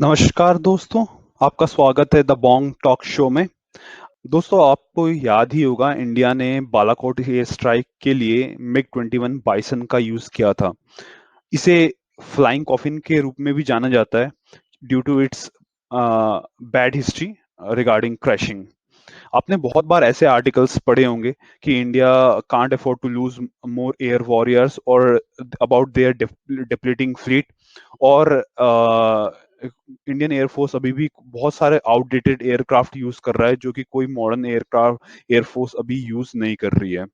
नमस्कार दोस्तों, आपका स्वागत है द बॉन्ग टॉक शो में। दोस्तों, आपको याद ही होगा इंडिया ने बालाकोट एयर स्ट्राइक के लिए मिग 21 बाइसन का यूज किया था। इसे फ्लाइंग कॉफिन के रूप में भी जाना जाता है due to its bad history regarding crashing. आपने बहुत बार ऐसे आर्टिकल्स पढ़े होंगे कि India can't afford to lose more air warriors और अबाउट देयर डिप्लीटिंग फ्लीट। और इंडियन एयरफोर्स अभी भी बहुत सारे आउटडेटेड एयरक्राफ्ट यूज कर रहा है जो कि कोई मॉडर्न एयरक्राफ्ट एयरफोर्स अभी यूज नहीं कर रही है।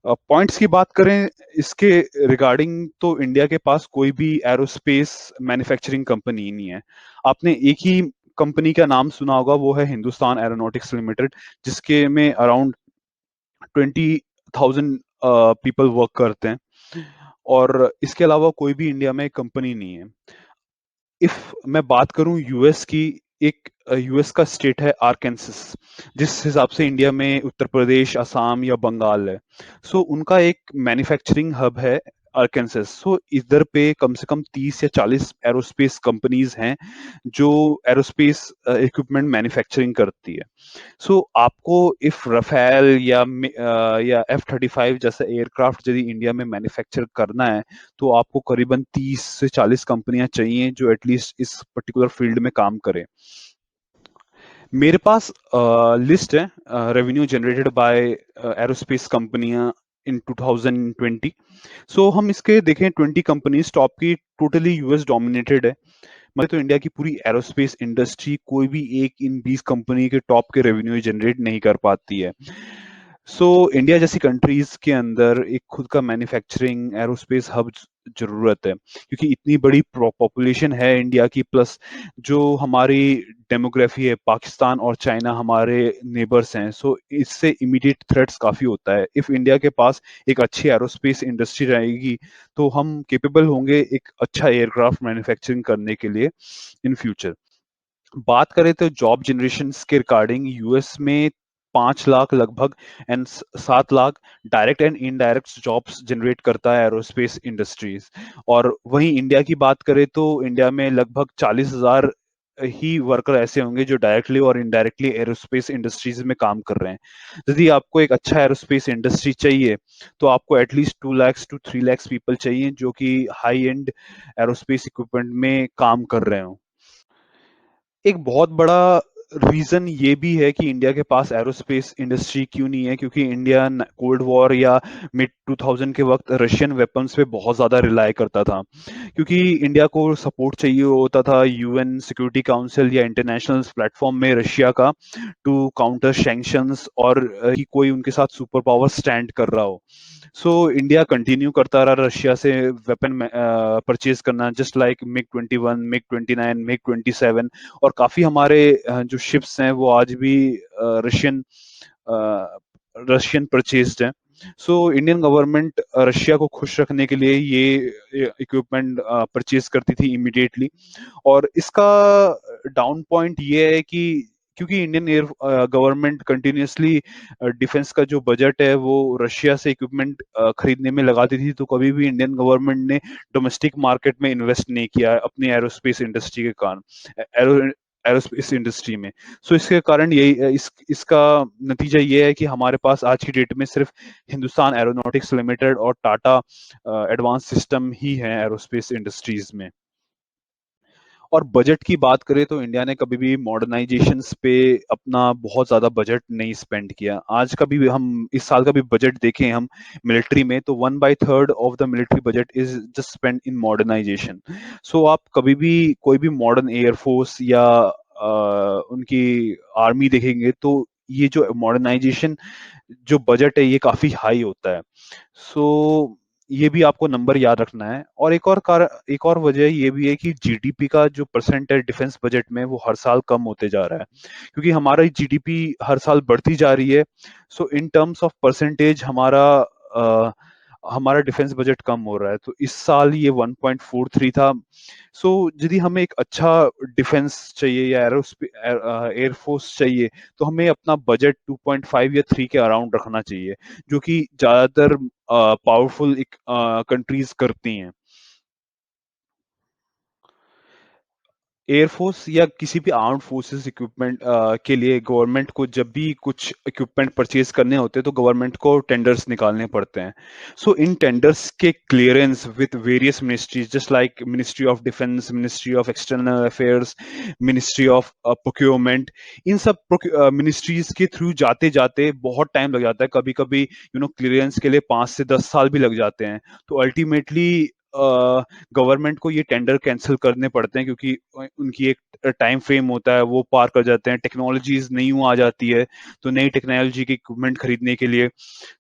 पॉइंट्स की बात करें इसके रिगार्डिंग, तो इंडिया के पास कोई भी एरोस्पेस मैन्युफैक्चरिंग कंपनी नहीं है। आपने एक ही कंपनी का नाम सुना होगा, वो है हिंदुस्तान एरोनॉटिक्स लिमिटेड, जिसके में अराउंड 20,000 पीपल वर्क करते हैं। और इसके अलावा कोई भी इंडिया में कंपनी नहीं है। इफ मैं बात करूं यूएस की, एक यूएस का स्टेट है आर्कांसस, जिस हिसाब से इंडिया में उत्तर प्रदेश, असम या बंगाल है। सो उनका एक मैन्युफैक्चरिंग हब है आर्कांसस। सो इधर पे कम से कम 30 या 40 एरोस्पेस कंपनीज हैं जो एरोस्पेस इक्विपमेंट मैन्युफैक्चरिंग करती है। सो आपको इफ रफेल या F-35 जैसा एयरक्राफ्ट यदि इंडिया में मैन्युफैक्चर करना है, तो आपको करीबन 30 से 40 कंपनियां चाहिए जो एटलीस्ट इस पर्टिकुलर फील्ड में काम करें। मेरे पास लिस्ट है रेवेन्यू जनरेटेड बाय एरोस्पेस कंपनियां इन 2020। सो हम इसके देखें, 20 कंपनीज टॉप की टोटली यूएस डोमिनेटेड है। मैं तो इंडिया की पूरी एरोस्पेस इंडस्ट्री कोई भी एक इन 20 कंपनी के टॉप के रेवेन्यू जनरेट नहीं कर पाती है। सो इंडिया जैसी कंट्रीज के अंदर एक खुद का मैन्युफैक्चरिंग एरोस्पेस हब जरूरत है, क्योंकि इतनी बड़ी पॉपुलेशन है इंडिया की, प्लस जो हमारी डेमोग्राफी है, पाकिस्तान और चाइना हमारे नेबर्स हैं। सो इससे इमीडिएट थ्रेट्स काफी होता है। इफ इंडिया के पास एक अच्छी एरोस्पेस इंडस्ट्री रहेगी, तो हम केपेबल होंगे एक अच्छा एयरक्राफ्ट मैन्युफैक्चरिंग करने के लिए इन फ्यूचर। बात करें तो जॉब जनरेशन के रिगार्डिंग, यूएस में 5 लाख लगभग and 7 lakh direct and indirect jobs generate करता है एरोस्पेस इंडस्ट्रीज। और वहीं इंडिया की बात करें तो इंडिया में लगभग 40,000 ही वर्कर ऐसे होंगे जो डायरेक्टली और इनडायरेक्टली एरोस्पेस इंडस्ट्रीज में काम कर रहे हैं। यदि आपको एक अच्छा एरोस्पेस इंडस्ट्री चाहिए, तो आपको at least 2 lakh to 3 lakh people चाहिए जो कि हाई एंड एरोस्पेस इक्विपमेंट में काम कर रहे हो। एक बहुत बड़ा रीजन ये भी है कि इंडिया के पास एरोस्पेस इंडस्ट्री क्यों नहीं है, क्योंकि इंडिया कोल्ड वॉर या मिड 2000 के वक्त रशियन वेपन्स पे बहुत ज्यादा रिलाय करता था। क्योंकि इंडिया को सपोर्ट चाहिए होता था यूएन सिक्योरिटी काउंसिल या इंटरनेशनल प्लेटफॉर्म में रशिया का, टू काउंटर सैंक्शंस, और कि कोई उनके साथ सुपर पावर स्टैंड कर रहा हो। सो इंडिया कंटिन्यू करता रहा रशिया से वेपन परचेज करना, just like MiG 21, MiG 29, MiG 27। और काफी हमारे जो शिप्स हैं वो आज भी रशियन रशियन परचेज्ड हैं। सो इंडियन गवर्नमेंट रशिया को खुश रखने के लिए ये इक्विपमेंट परचेज करती थी इमीडिएटली। और इसका डाउन पॉइंट ये है कि क्योंकि Indian air government continuously defence का जो बजट है वो रशिया से इक्विपमेंट खरीदने में लगाती थी, तो कभी भी इंडियन गवर्नमेंट ने डोमेस्टिक मार्केट में इन्वेस्ट नहीं किया है अपनी एरोस्पेस इंडस्ट्री के कारण, एरो एरोस्पेस इंडस्ट्री में। सो इसके कारण यही इसका नतीजा ये है कि हमारे पास आज की डेट में सिर्फ हिंदुस्तान एरोनॉटिक्स लिमिटेड और टाटा एडवांस सिस्टम ही है एरोस्पेस इंडस्ट्रीज में। और बजट की बात करें तो इंडिया ने कभी भी मॉडर्नाइजेशन पे अपना बहुत ज्यादा बजट नहीं स्पेंड किया। आज का भी हम इस साल का भी बजट देखें हम मिलिट्री में, तो 1/3 of the military budget is just spend in modernisation. So आप कभी भी कोई भी मॉडर्न एयरफोर्स या उनकी आर्मी देखेंगे, तो ये जो मॉडर्नाइजेशन जो बजट है ये काफी हाई होता है। सो ये भी आपको नंबर याद रखना है। और एक और वजह ये भी है कि जीडीपी का जो परसेंट है डिफेंस बजट में वो हर साल कम होते जा रहा है, क्योंकि हमारी जीडीपी हर साल बढ़ती जा रही है। सो इन टर्म्स ऑफ परसेंटेज हमारा डिफेंस बजट कम हो रहा है। तो इस साल ये 1.43 था। सो यदि हमें एक अच्छा डिफेंस चाहिए या एयरफोर्स चाहिए, तो हमें अपना बजट 2.5 या 3 के अराउंड रखना चाहिए, जो कि ज्यादातर पावरफुल कंट्रीज करती हैं। एयरफोर्स या किसी भी आर्म्ड फोर्सेस इक्विपमेंट के लिए गवर्नमेंट को जब भी कुछ इक्विपमेंट परचेज करने होते हैं तो गवर्नमेंट को टेंडर्स निकालने पड़ते हैं। सो इन टेंडर्स के clearance with various ministries just like ministry of defence, ministry of external affairs, ministry of procurement, इन सब मिनिस्ट्रीज के थ्रू जाते जाते बहुत टाइम लग जाता है। कभी कभी क्लियरेंस के लिए 5 से 10 साल भी लग जाते हैं। तो अल्टीमेटली गवर्नमेंट को ये टेंडर कैंसिल करने पड़ते हैं क्योंकि उनकी एक टाइम फ्रेम होता है, वो पार कर जाते हैं। टेक्नोलॉजीज नई आ जाती है, तो नई टेक्नोलॉजी के इक्विपमेंट खरीदने के लिए।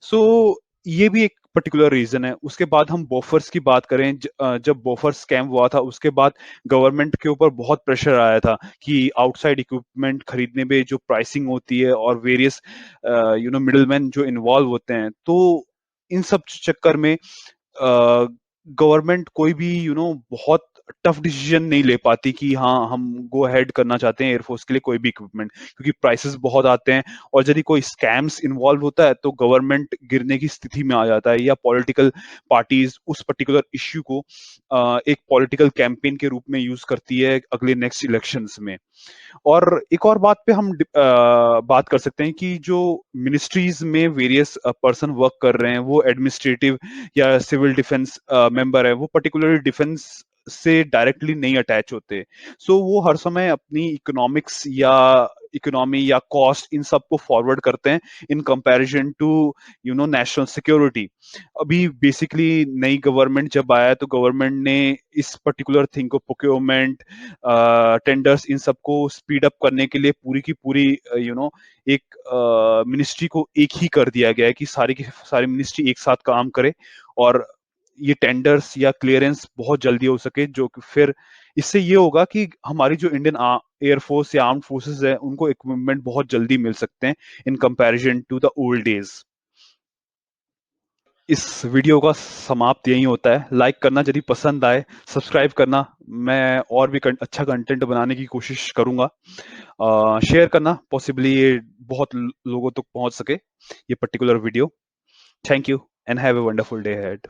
सो ये भी एक पर्टिकुलर रीजन है। उसके बाद हम बोफर्स की बात करें, जब बोफर्स स्कैम हुआ था उसके बाद गवर्नमेंट के ऊपर बहुत प्रेशर आया था कि आउटसाइड इक्विपमेंट खरीदने में जो प्राइसिंग होती है और वेरियस मिडलमैन जो इन्वॉल्व होते हैं, तो इन सब चक्कर में गवर्नमेंट कोई भी बहुत टफ डिसीजन नहीं ले पाती कि हाँ हम गो अहेड करना चाहते हैं एयरफोर्स के लिए कोई भी इक्विपमेंट, क्योंकि प्राइसेस बहुत आते हैं। और यदि कोई स्कैम्स इन्वॉल्व होता है तो गवर्नमेंट गिरने की स्थिति में आ जाता है, या पॉलिटिकल पार्टीज उस पर्टिकुलर इश्यू को एक पॉलिटिकल कैंपेन के रूप में यूज करती है अगले नेक्स्ट इलेक्शंस में। और एक और बात पे हम बात कर सकते हैं कि जो मिनिस्ट्रीज में वेरियस पर्सन वर्क कर रहे हैं, वो एडमिनिस्ट्रेटिव या सिविल डिफेंस मेंबर है, वो पर्टिकुलरली डिफेंस से डायरेक्टली नहीं अटैच होते। सो वो हर समय अपनी इकोनॉमी या कॉस्ट इन सब को फॉरवर्ड करते हैं in comparison to national security. अभी बेसिकली नई गवर्नमेंट जब आया तो गवर्नमेंट ने इस पर्टिकुलर थिंग को, प्रोक्योरमेंट, टेंडर्स, इन सबको स्पीड अप करने के लिए पूरी की पूरी एक मिनिस्ट्री को एक ही कर दिया गया है कि सारी की सारी मिनिस्ट्री एक साथ काम करे और ये टेंडर्स या क्लियरेंस बहुत जल्दी हो सके, जो कि फिर इससे ये होगा कि हमारी जो इंडियन एयरफोर्स या आर्म्ड फोर्सेस है उनको इक्विपमेंट बहुत जल्दी मिल सकते हैं in comparison to the old days. इस वीडियो का समाप्त यही होता है। लाइक करना यदि पसंद आए, सब्सक्राइब करना, मैं और भी अच्छा कंटेंट बनाने की कोशिश करूंगा। शेयर करना, पॉसिबली ये बहुत लोगों तक पहुंच सके ये particular video. Thank you and have a wonderful day ahead.